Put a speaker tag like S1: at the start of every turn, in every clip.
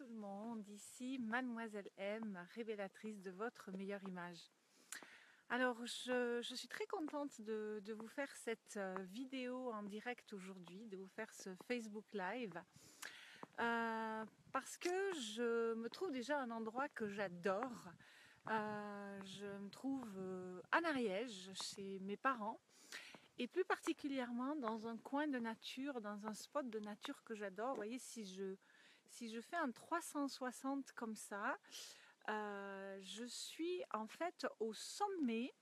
S1: tout le monde, ici Mademoiselle M, révélatrice de votre meilleure image. Alors je suis très contente de vous faire cette vidéo en direct aujourd'hui, de vous faire ce Facebook Live. Parce que je me trouve déjà à un endroit que j'adore. Je me trouve en Ariège, chez mes parents. Et plus particulièrement dans un coin de nature, dans un spot de nature que j'adore. Vous voyez, si je fais un 360 comme ça, je suis en fait au sommet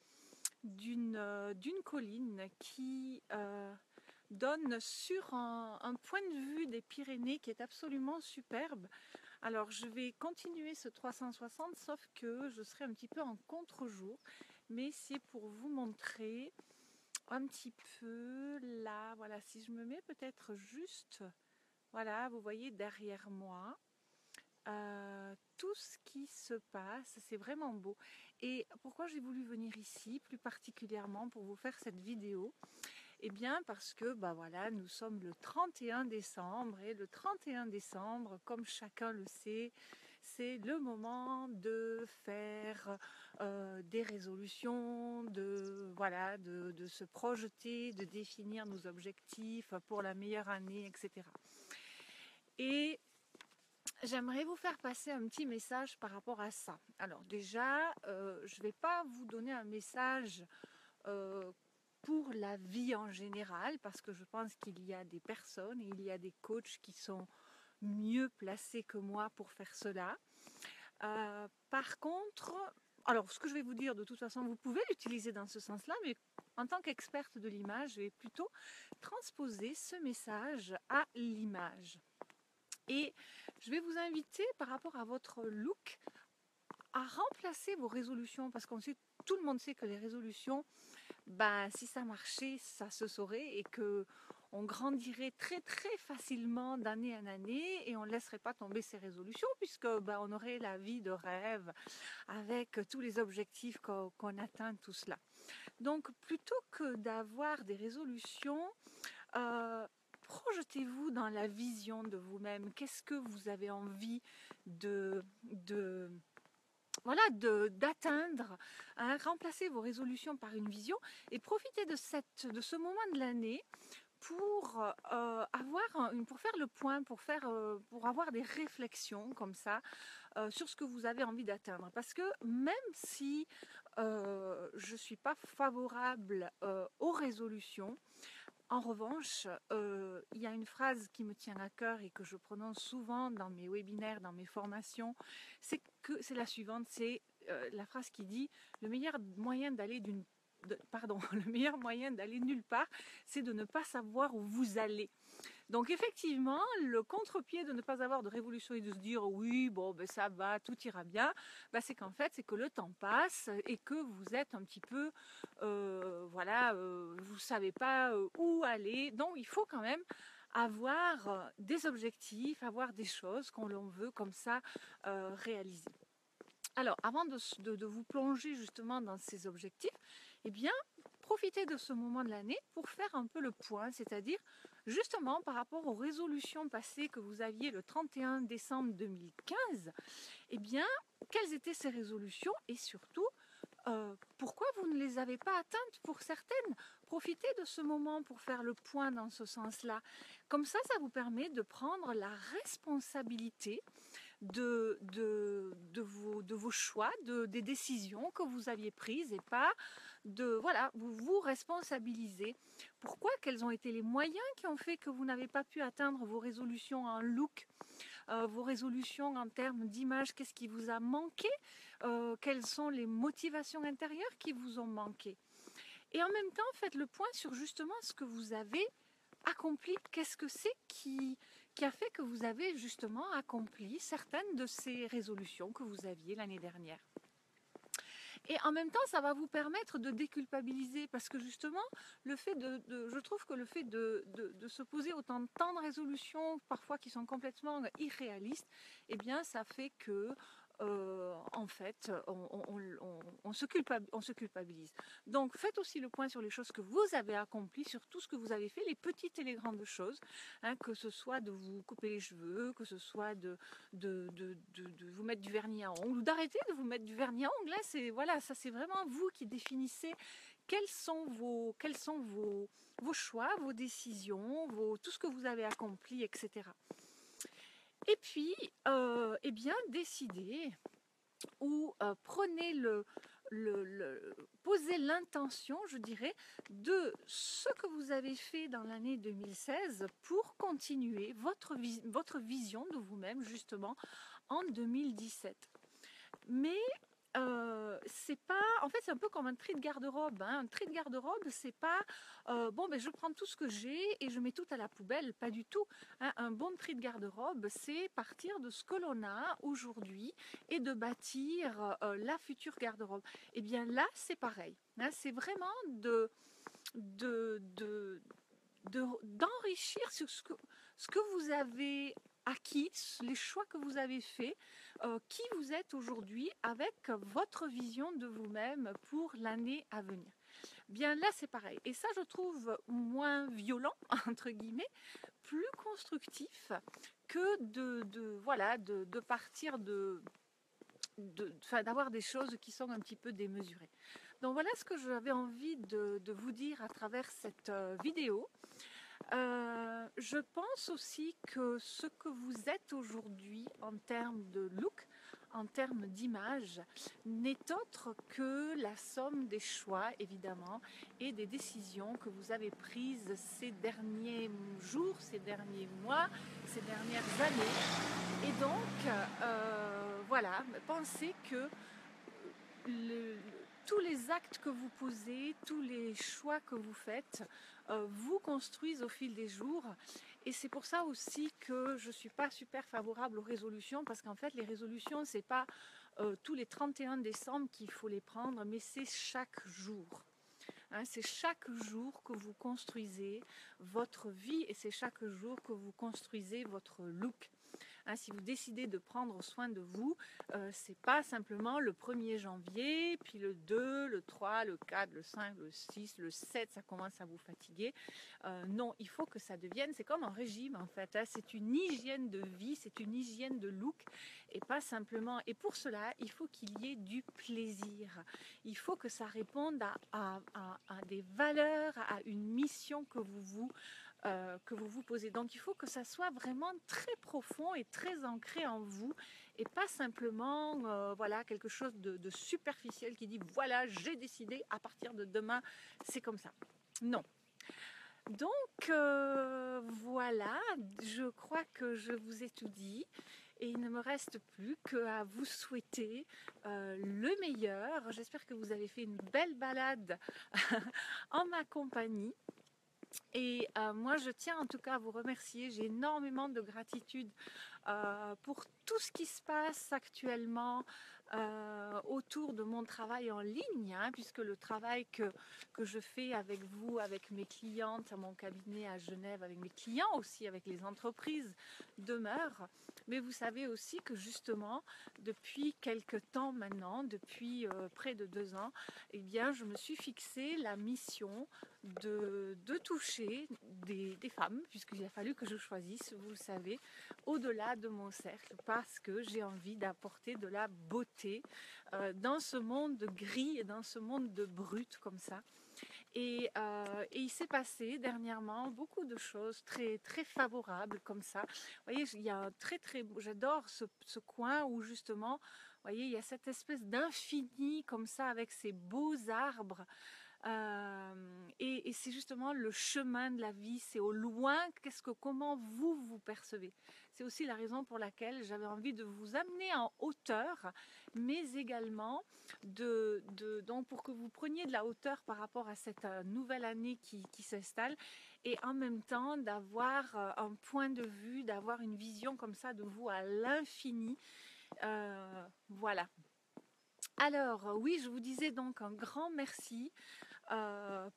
S1: d'une colline qui donne sur un point de vue des Pyrénées qui est absolument superbe. Alors je vais continuer ce 360, sauf que je serai un petit peu en contre-jour, mais c'est pour vous montrer un petit peu là, voilà, si je me mets peut-être juste, voilà, vous voyez derrière moi, tout ce qui se passe, c'est vraiment beau. Et pourquoi j'ai voulu venir ici, plus particulièrement pour vous faire cette vidéo? Eh bien parce que bah voilà, nous sommes le 31 décembre et le 31 décembre, comme chacun le sait, c'est le moment de faire des résolutions, voilà, de se projeter, de définir nos objectifs pour la meilleure année, etc. Et j'aimerais vous faire passer un petit message par rapport à ça. Alors déjà, je ne vais pas vous donner un message pour la vie en général, parce que je pense qu'il y a des personnes et il y a des coachs qui sont mieux placés que moi pour faire cela. Par contre, alors ce que je vais vous dire, de toute façon, vous pouvez l'utiliser dans ce sens-là, mais en tant qu'experte de l'image, je vais plutôt transposer ce message à l'image. Et je vais vous inviter par rapport à votre look à remplacer vos résolutions, parce qu'on sait, tout le monde sait que les résolutions, ben, si ça marchait, ça se saurait et que on grandirait très très facilement d'année en année et on ne laisserait pas tomber ces résolutions puisque ben, on aurait la vie de rêve avec tous les objectifs qu'on atteint, tout cela. Donc plutôt que d'avoir des résolutions, projetez-vous dans la vision de vous-même. Qu'est-ce que vous avez envie voilà, d'atteindre, hein, remplacez vos résolutions par une vision et profitez de ce moment de l'année pour pour faire le point, pour avoir des réflexions comme ça sur ce que vous avez envie d'atteindre. Parce que même si je ne suis pas favorable aux résolutions, en revanche, il y a une phrase qui me tient à cœur et que je prononce souvent dans mes webinaires, dans mes formations, c'est la suivante, c'est la phrase qui dit le meilleur moyen d'aller le meilleur moyen d'aller nulle part, c'est de ne pas savoir où vous allez. Donc effectivement, le contre-pied de ne pas avoir de révolution et de se dire oui, bon, ben ça va, tout ira bien, ben, c'est qu'en fait, c'est que le temps passe et que vous êtes un petit peu, voilà, vous ne savez pas où aller. Donc il faut quand même avoir des objectifs, avoir des choses qu'on veut comme ça réaliser. Alors, avant de vous plonger justement dans ces objectifs, eh bien, profitez de ce moment de l'année pour faire un peu le point, c'est-à-dire justement par rapport aux résolutions passées que vous aviez le 31 décembre 2015, eh bien, quelles étaient ces résolutions et surtout, pourquoi vous ne les avez pas atteintes pour certaines? Profitez de ce moment pour faire le point dans ce sens-là. Comme ça vous permet de prendre la responsabilité de vos choix, des décisions que vous aviez prises et pas voilà, vous responsabilisez. Pourquoi? Quels ont été les moyens qui ont fait que vous n'avez pas pu atteindre vos résolutions en look, vos résolutions en termes d'image? Qu'est-ce qui vous a manqué? Quelles sont les motivations intérieures qui vous ont manqué? Et en même temps, faites le point sur justement ce que vous avez accompli. Qu'est-ce que c'est qui a fait que vous avez justement accompli certaines de ces résolutions que vous aviez l'année dernière? Et en même temps, ça va vous permettre de déculpabiliser parce que justement, je trouve que le fait de se poser autant de temps de résolutions, parfois qui sont complètement irréalistes, eh bien, ça fait que en fait, on se culpabilise. Donc, faites aussi le point sur les choses que vous avez accomplies, sur tout ce que vous avez fait, les petites et les grandes choses, hein, que ce soit de vous couper les cheveux, que ce soit de vous mettre du vernis à ongles, ou d'arrêter de vous mettre du vernis à ongles. Là, voilà, ça c'est vraiment vous qui définissez quels sont vos choix, vos décisions, tout ce que vous avez accompli, etc. Et puis, eh bien, décidez ou prenez posez l'intention, je dirais, de ce que vous avez fait dans l'année 2016 pour continuer votre vision de vous-même, justement, en 2017. Mais c'est pas, en fait, c'est un peu comme un tri de garde-robe, hein. Un tri de garde-robe, c'est pas bon, ben je prends tout ce que j'ai et je mets tout à la poubelle, pas du tout, hein. Un bon tri de garde-robe, c'est partir de ce que l'on a aujourd'hui et de bâtir la future garde-robe. Et bien là, c'est pareil, hein. C'est vraiment d'enrichir sur ce que vous avez acquis, les choix que vous avez faits, qui vous êtes aujourd'hui avec votre vision de vous-même pour l'année à venir. Bien là, c'est pareil. Et ça, je trouve moins violent, entre guillemets, plus constructif que de partir d'avoir des choses qui sont un petit peu démesurées. Donc voilà ce que j'avais envie de vous dire à travers cette vidéo. Je pense aussi que ce que vous êtes aujourd'hui en termes de look, en termes d'image, n'est autre que la somme des choix, évidemment, et des décisions que vous avez prises ces derniers jours, ces derniers mois, ces dernières années. Et donc, voilà, pensez que tous les actes que vous posez, tous les choix que vous faites, vous construisent au fil des jours. Et c'est pour ça aussi que je ne suis pas super favorable aux résolutions, parce qu'en fait, les résolutions, ce n'est pas tous les 31 décembre qu'il faut les prendre, mais c'est chaque jour. Hein, c'est chaque jour que vous construisez votre vie et c'est chaque jour que vous construisez votre look. Hein, si vous décidez de prendre soin de vous, c'est pas simplement le 1er janvier, puis le 2, le 3, le 4, le 5, le 6, le 7, ça commence à vous fatiguer. Non, il faut que ça devienne, c'est comme un régime en fait, hein, c'est une hygiène de vie, c'est une hygiène de look et pas simplement. Et pour cela, il faut qu'il y ait du plaisir. Il faut que ça réponde à des valeurs, à une mission que vous vous posez. Donc il faut que ça soit vraiment très profond et très ancré en vous et pas simplement voilà, quelque chose de superficiel qui dit voilà, j'ai décidé à partir de demain c'est comme ça. Non. Donc voilà, je crois que je vous ai tout dit et il ne me reste plus qu'à vous souhaiter le meilleur. J'espère que vous avez fait une belle balade en ma compagnie. Et moi, je tiens en tout cas à vous remercier. J'ai énormément de gratitude pour tout ce qui se passe actuellement autour de mon travail en ligne, hein, puisque le travail que je fais avec vous, avec mes clientes à mon cabinet à Genève, avec mes clients aussi, avec les entreprises, demeure. Mais vous savez aussi que justement, depuis quelque temps maintenant, depuis près de 2 ans, eh bien, je me suis fixé la mission de toucher des femmes, puisqu'il a fallu que je choisisse, vous le savez, au-delà de mon cercle, parce que j'ai envie d'apporter de la beauté dans ce monde gris et dans ce monde de brut comme ça. Et il s'est passé dernièrement beaucoup de choses très, très favorables comme ça. Vous voyez, il y a un j'adore ce coin où justement, vous voyez, il y a cette espèce d'infini comme ça avec ces beaux arbres. Et c'est justement le chemin de la vie, c'est au loin, comment vous percevez. C'est aussi la raison pour laquelle j'avais envie de vous amener en hauteur, mais également donc pour que vous preniez de la hauteur par rapport à cette nouvelle année qui s'installe, et en même temps d'avoir un point de vue, d'avoir une vision comme ça de vous à l'infini. Voilà. Alors oui, je vous disais donc un grand merci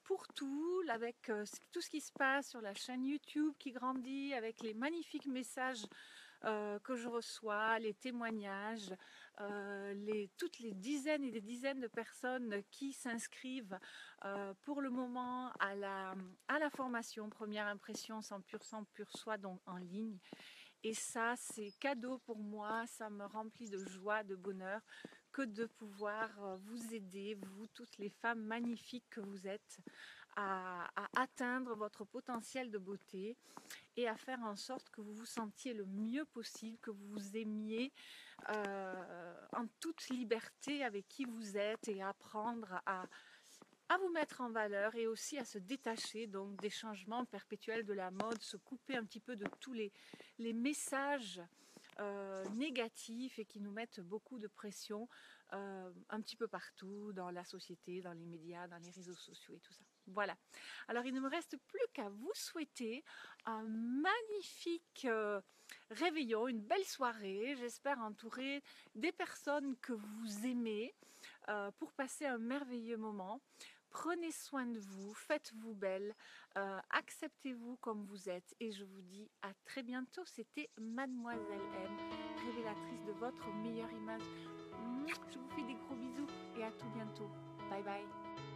S1: pour tout, avec tout ce qui se passe sur la chaîne YouTube qui grandit, avec les magnifiques messages que je reçois, les témoignages, toutes les dizaines et des dizaines de personnes qui s'inscrivent pour le moment à la formation Première Impression 100% pur soi, donc en ligne. Et ça, c'est cadeau pour moi, ça me remplit de joie, de bonheur, que de pouvoir vous aider, vous, toutes les femmes magnifiques que vous êtes, à atteindre votre potentiel de beauté et à faire en sorte que vous vous sentiez le mieux possible, que vous vous aimiez en toute liberté avec qui vous êtes et apprendre à vous mettre en valeur et aussi à se détacher donc des changements perpétuels de la mode, se couper un petit peu de tous les messages négatifs et qui nous mettent beaucoup de pression un petit peu partout dans la société, dans les médias, dans les réseaux sociaux et tout ça. Voilà. Alors il ne me reste plus qu'à vous souhaiter un magnifique réveillon, une belle soirée. J'espère entourer des personnes que vous aimez pour passer un merveilleux moment. Prenez soin de vous, faites-vous belle, acceptez-vous comme vous êtes et je vous dis à très bientôt. C'était Mademoiselle M, révélatrice de votre meilleure image. Je vous fais des gros bisous et à tout bientôt. Bye bye.